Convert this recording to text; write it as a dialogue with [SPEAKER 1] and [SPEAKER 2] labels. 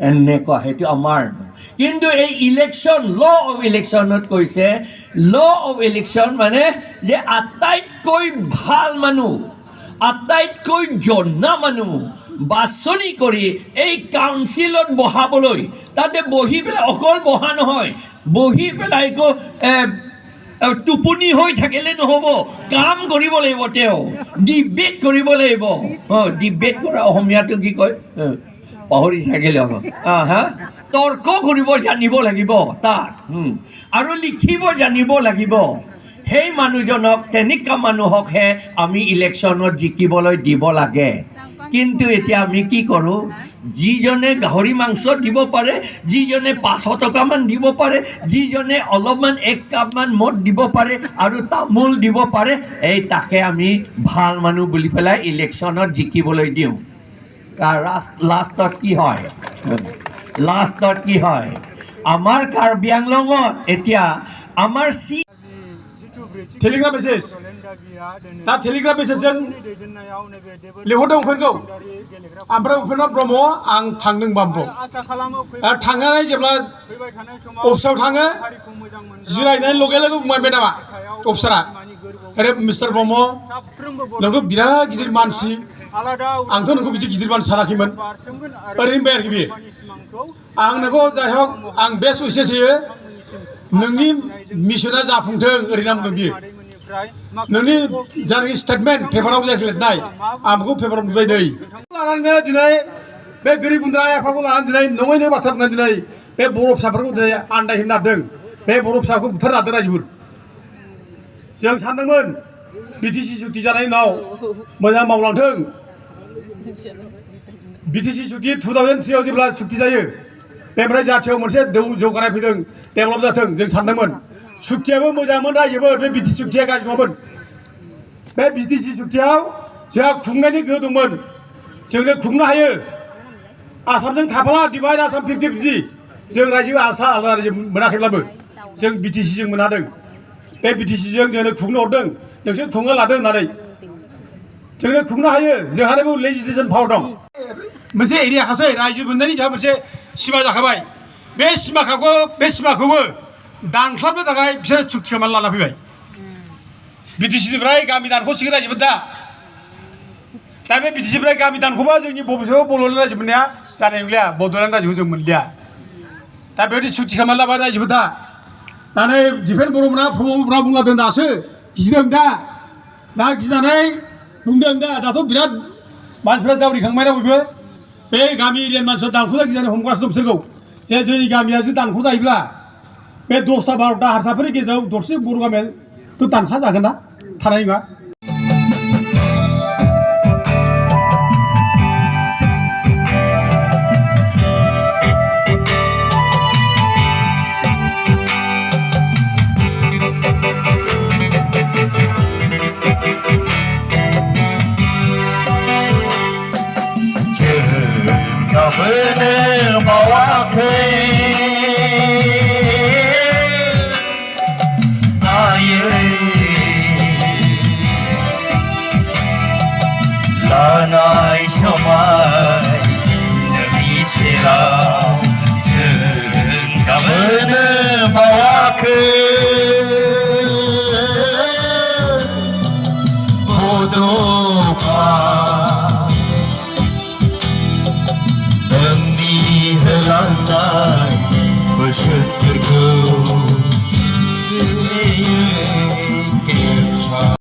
[SPEAKER 1] এনেকুৱা সেইটো আমাৰ কিন্তু এই ইলেকশ্যন ল অফ ইলেকশ্যনত কৈছে ল অফ ইলেকশ্যন মানে যে আটাইতকৈ ভাল মানুহ আটাইতকৈ জনা মানুহ বাছনি কৰি এই কাউন্সিলত বহাবলৈ তাতে বহি পেলাই অকল বহা নহয় বহি পেলাই টোপনি হৈ থাকিলে নহ'ব কাম কৰিব লাগিব তেওঁ ডিবেট কৰিব লাগিব ডিবেট কৰা অসমীয়াটো কি কয় পাহৰি থাকিলে হা তৰ্ক কৰিব জানিব লাগিব তাত আৰু লিখিব জানিব লাগিব সেই মানুহজনক তেনেকুৱা মানুহকহে আমি ইলেকশ্যনত জিকিবলৈ দিব লাগে কিন্তু এতিয়া আমি কি কৰোঁ যিজনে গাহৰি মাংস দিব পাৰে যিজনে 500 টকামান দিব পাৰে যিজনে অলপমান 1 কাপমান মদ দিব পাৰে আৰু তামোল দিব পাৰে এই তাকে আমি ভাল মানুহ বুলি পেলাই ইলেকশ্যনত জিকিবলৈ দিওঁ লাষ্টত কি হয় আমাৰ কাৰ্বি আংলঙত এতিয়া আমাৰ
[SPEAKER 2] टेलिग्राम मेसेज दा टेलिग्राम मेसेजजों लिंहरदों उफेनखौ ओमफ्राय उफेना ब्रह्म आं थांदों बामब्र थांनानै जेब्ला अफिसाव थाङो जिरायनानै लगे लगे बुंबाय मेडामा अफिसारा अरे मिस्टार ब्रह्म नोंथ' बिराद गिदिर मानसि आंथ' नोंखौ बिदि गिदिर मानसि सानाखैमोन ओरै होनबाय आरोखि बियो आं नोंखौ जाय हक आं बेस्ट उइसेस होयो नोंनि मिशना जाफुंथों ओरैनो बुंदों बियो नोंनि जानाखि स्टेटमेन्ट पेपाराव जायखि लिरनाय आं बेखौ पेपाराव नुबाय नै लानानै दिनै बे गोरिब गुन्द्रा आफाखौ लानानै दिनै नङैनो बाथ्रा बुंनानै दिनै बे बर' फिसाफोरखौ दिनै आन्दायहोनो नागिरदों बे बर' फिसाखौ बुथारनो नागिरदों रायजोफोर जों सानदोंमोन बिटिसि सुक्ति जानायनि उनाव मोजां मावलांथों बिटिसि सुक्ति 2003 जेब्ला सुक्ति जायो बेनिफ्राय जाथियाव मोनसे जौगानाय फैदों डेभेलप जाथों जों सानदोंमोन सुक्तियाबो मोजांमोन रायजोबो बे बिटिसि सुक्तिया गाज्रि नङामोन बे बिटिसि सुक्तियाव जोंहा खुंनायनि गोहो दंमोन जोंनो खुंनो हायो आसामजों थाफाला डिभाइड आसाम 50-50 जों रायजो आलादा रायजो मोनाखैब्लाबो जों बिटिसिजों मोनहादों बे बिटिसिजों जोंनो खुंनो हरदों नोंसोर खुंनो लादों होननानै जोंनो खुंनो हायो जोंहाबो लेजिस्लेसन पावार दं मोनसे एरिया खासै रायजो मोननायनि जोंहा मोनसे सिमा जाखाबाय बे सिमाखौबो दानख्लाबनो थाखाय बिसोर सुक्ति खालामनानै लाना फैबाय बिटिसिनिफ्राय गामि दानख'सिगोन रायजोफोर दा बे बिटिसिनिफ्राय गामि दानख'बा जोंनि बबेयाव बड'लेण्ड रायजो मोननाया जानाय नंलिया बड'लेण्ड रायजोखौ जों मोनलिया दा बेबायदि सुक्ति खालामनानै लाबाय रायजोफोर दा नै दिफेन बर'मोना प्रमदफ्रा बुंलादों दासो गिदों दा गिनानै बुंदों दाथ' बिराद मानसिफ्रा जावरिखांबाय ना बयबो बे गामि एरियानि मानसिफ्रा दानख' जागिनानै हमगासिनो दं बिसोरखौ जे जोंनि गामिया जुदि दानख' जायोब्ला बे 10टा 12टा हारसाफोरनि गेजेराव दरसे बर' गामियाथ' दानखा जागोन ना थानाय नङा
[SPEAKER 3] लानाय समाय नोंनि सेराव जों गाबोनो बावाखै बड'फा नोंनि होलांनाय बोसोनफोरखौ